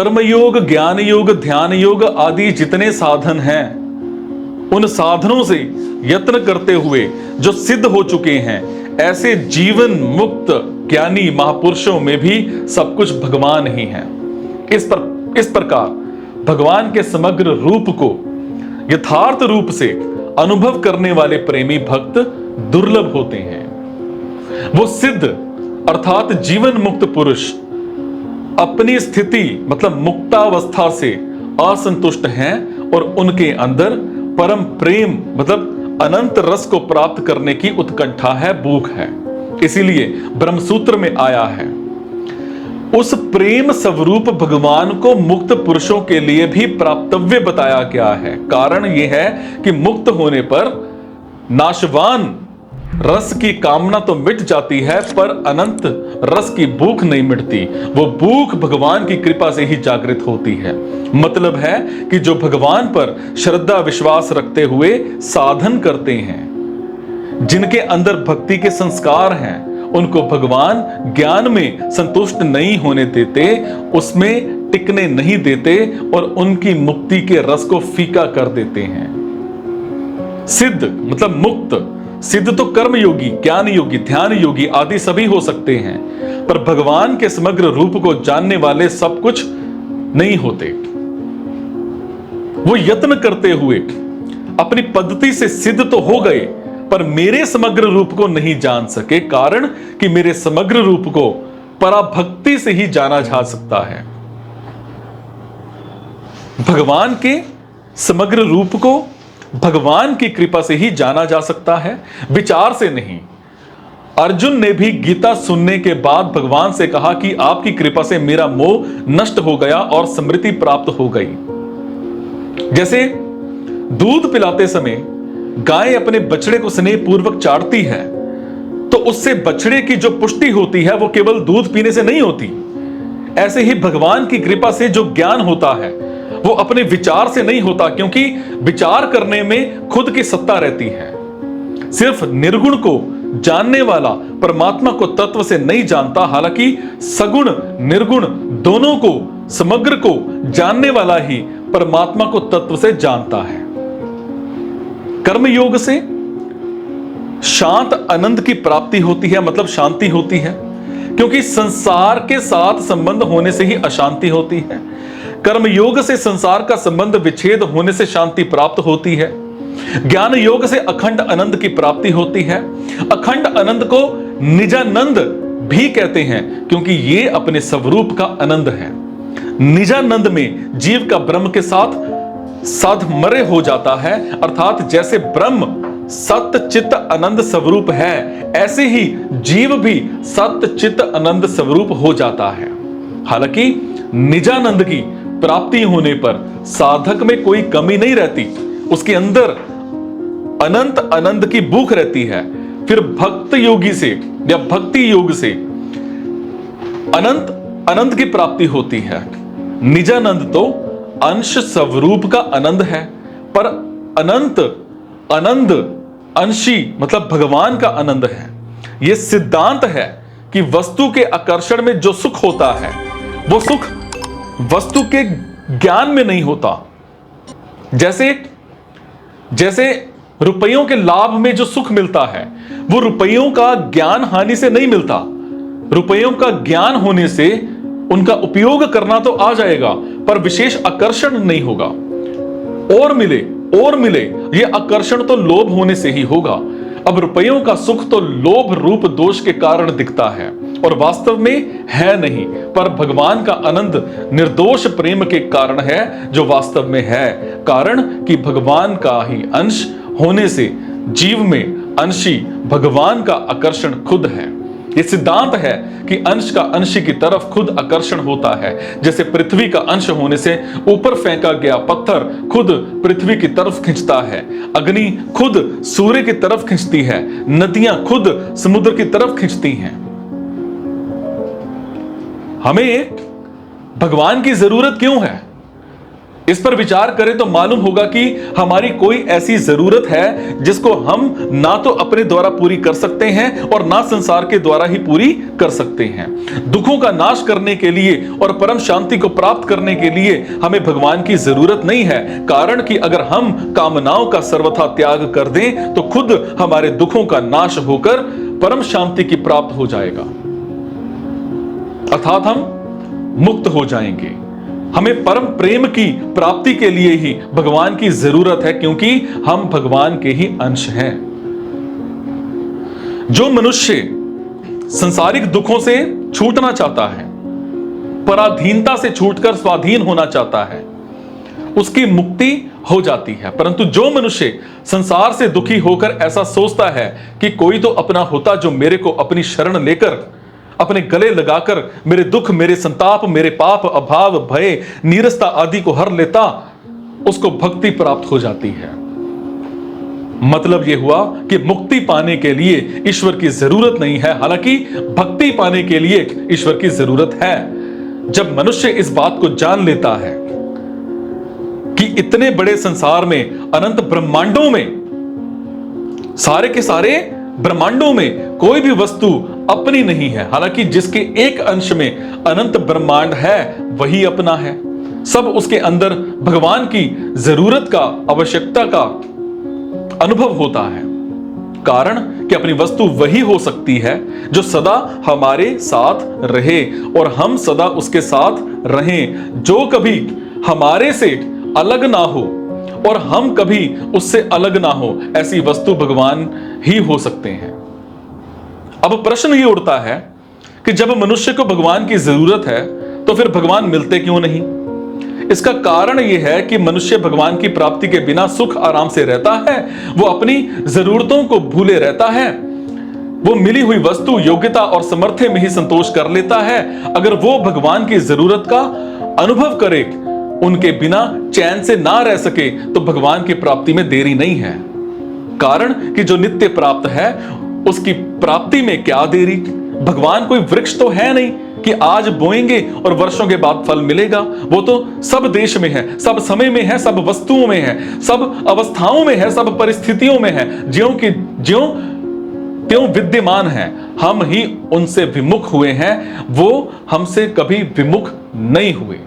कर्मयोग, ज्ञान योग, ध्यान योग आदि जितने साधन हैं, उन साधनों से यत्न करते हुए जो सिद्ध हो चुके हैं, ऐसे जीवन मुक्त ज्ञानी महापुरुषों में भी सब कुछ भगवान ही है। इस प्रकार भगवान के समग्र रूप को यथार्थ रूप से अनुभव करने वाले प्रेमी भक्त दुर्लभ होते हैं। वो सिद्ध अर्थात जीवन मुक्त पुरुष अपनी स्थिति मतलब मुक्तावस्था से असंतुष्ट हैं और उनके अंदर परम प्रेम मतलब अनंत रस को प्राप्त करने की उत्कंठा है, भूख है। इसीलिए ब्रह्मसूत्र में आया है, उस प्रेम स्वरूप भगवान को मुक्त पुरुषों के लिए भी प्राप्तव्य बताया गया है। कारण यह है कि मुक्त होने पर नाशवान रस की कामना तो मिट जाती है, पर अनंत रस की भूख नहीं मिटती। वो भूख भगवान की कृपा से ही जागृत होती है। मतलब है कि जो भगवान पर श्रद्धा विश्वास रखते हुए साधन करते हैं, जिनके अंदर भक्ति के संस्कार हैं, उनको भगवान ज्ञान में संतुष्ट नहीं होने देते, उसमें टिकने नहीं देते और उनकी मुक्ति के रस को फीका कर देते हैं। सिद्ध मतलब मुक्त। सिद्ध तो कर्म योगी, ज्ञान योगी, ध्यान योगी आदि सभी हो सकते हैं, पर भगवान के समग्र रूप को जानने वाले सब कुछ नहीं होते। वो यत्न करते हुए अपनी पद्धति से सिद्ध तो हो गए, पर मेरे समग्र रूप को नहीं जान सके। कारण कि मेरे समग्र रूप को पराभक्ति से ही जाना जा सकता है। भगवान के समग्र रूप को भगवान की कृपा से ही जाना जा सकता है, विचार से नहीं। अर्जुन ने भी गीता सुनने के बाद भगवान से कहा कि आपकी कृपा से मेरा मोह नष्ट हो गया और स्मृति प्राप्त हो गई। जैसे दूध पिलाते समय गाय अपने बछड़े को स्नेह पूर्वक चाटती है, तो उससे बछड़े की जो पुष्टि होती है वो केवल दूध पीने से नहीं होती। ऐसे ही भगवान की कृपा से जो ज्ञान होता है वो अपने विचार से नहीं होता, क्योंकि विचार करने में खुद की सत्ता रहती है। सिर्फ निर्गुण को जानने वाला परमात्मा को तत्व से नहीं जानता, हालांकि सगुण निर्गुण दोनों को समग्र को जानने वाला ही परमात्मा को तत्व से जानता है। कर्म योग से शांत आनंद की प्राप्ति होती है, मतलब शांति होती है, क्योंकि संसार के साथ संबंध होने से ही अशांति होती है। कर्म योग से संसार का संबंध विच्छेद होने से शांति प्राप्त होती है। ज्ञान योग से अखंड आनंद की प्राप्ति होती है। अखंड आनंद को निजानंद भी कहते हैं, क्योंकि ये अपने स्वरूप का आनंद है। निजानंद में जीव का ब्रह्म के साथ साधमर्य हो जाता है, अर्थात जैसे ब्रह्म सत्य चित्त आनंद स्वरूप है, ऐसे ही जीव भी सत्य चित्त आनंद स्वरूप हो जाता है। हालांकि निजानंद की प्राप्ति होने पर साधक में कोई कमी नहीं रहती, उसके अंदर अनंत आनंद की भूख रहती है। फिर भक्त योगी से या भक्ति योग से अनंत आनंद की प्राप्ति होती है। निजानंद तो अंश स्वरूप का आनंद है, पर अनंत आनंद अंशी मतलब भगवान का आनंद है। यह सिद्धांत है कि वस्तु के आकर्षण में जो सुख होता है, वो सुख वस्तु के ज्ञान में नहीं होता। जैसे रुपयों के लाभ में जो सुख मिलता है, वो रुपयों का ज्ञान हानि से नहीं मिलता। रुपयों का ज्ञान होने से उनका उपयोग करना तो आ जाएगा, पर विशेष आकर्षण नहीं होगा। और मिले ये आकर्षण तो लोभ होने से ही होगा। अब रुपयों का सुख तो लोभ रूप दोष के कारण दिखता है और वास्तव में है नहीं, पर भगवान का आनंद निर्दोष प्रेम के कारण है, जो वास्तव में है। कारण कि भगवान का ही अंश होने से जीव में अंशी भगवान का आकर्षण खुद है। यह सिद्धांत है कि अंश का अंशी की तरफ खुद आकर्षण होता है। जैसे पृथ्वी का अंश होने से ऊपर फेंका गया पत्थर खुद पृथ्वी की तरफ खींचता है, अग्नि खुद सूर्य की तरफ खींचती है, नदियां खुद समुद्र की तरफ खींचती हैं। हमें भगवान की जरूरत क्यों है? इस पर विचार करें तो मालूम होगा कि हमारी कोई ऐसी जरूरत है जिसको हम ना तो अपने द्वारा पूरी कर सकते हैं और ना संसार के द्वारा ही पूरी कर सकते हैं। दुखों का नाश करने के लिए और परम शांति को प्राप्त करने के लिए हमें भगवान की जरूरत नहीं है, कारण कि अगर हम कामनाओं का सर्वथा त्याग कर दें तो खुद हमारे दुखों का नाश होकर परम शांति की प्राप्त हो जाएगा, अर्थात हम मुक्त हो जाएंगे। हमें परम प्रेम की प्राप्ति के लिए ही भगवान की जरूरत है, क्योंकि हम भगवान के ही अंश हैं। जो मनुष्य सांसारिक दुखों से छूटना चाहता है, पराधीनता से छूटकर स्वाधीन होना चाहता है, उसकी मुक्ति हो जाती है। परंतु जो मनुष्य संसार से दुखी होकर ऐसा सोचता है कि कोई तो अपना होता जो मेरे को अपनी शरण लेकर अपने गले लगाकर मेरे दुख, मेरे संताप, मेरे पाप, अभाव, भय, नीरसता आदि को हर लेता, उसको भक्ति प्राप्त हो जाती है। मतलब यह हुआ कि मुक्ति पाने के लिए ईश्वर की जरूरत नहीं है, हालांकि भक्ति पाने के लिए ईश्वर की जरूरत है। जब मनुष्य इस बात को जान लेता है कि इतने बड़े संसार में, अनंत ब्रह्मांडों में, सारे के सारे ब्रह्मांडों में कोई भी वस्तु अपनी नहीं है, हालांकि जिसके एक अंश में अनंत ब्रह्मांड है वही अपना है। सब उसके अंदर भगवान की जरूरत का, आवश्यकता का अनुभव होता है, कारण कि अपनी वस्तु वही हो सकती है जो सदा हमारे साथ रहे और हम सदा उसके साथ रहें, जो कभी हमारे से अलग ना हो और हम कभी उससे अलग ना हो। ऐसी वस्तु भगवान ही हो सकते हैं। अब प्रश्न ये उठता है कि जब मनुष्य को भगवान की जरूरत है तो फिर भगवान मिलते क्यों नहीं? इसका कारण यह है कि मनुष्य भगवान की प्राप्ति के बिना सुख आराम से रहता है, वो अपनी जरूरतों को भूले रहता है, वो मिली हुई वस्तु, योग्यता और सामर्थ्य में ही संतोष कर लेता है। अगर वो भगवान की जरूरत का अनुभव करे, उनके बिना चैन से ना रह सके, तो भगवान की प्राप्ति में देरी नहीं है, कारण कि जो नित्य प्राप्त है उसकी प्राप्ति में क्या देरी? भगवान कोई वृक्ष तो है नहीं कि आज बोएंगे और वर्षों के बाद फल मिलेगा। वो तो सब देश में है, सब समय में है, सब वस्तुओं में है, सब अवस्थाओं में है, सब परिस्थितियों में है, ज्यों की ज्यों त्यों विद्यमान है। हम ही उनसे विमुख हुए हैं, वो हमसे कभी विमुख नहीं हुए।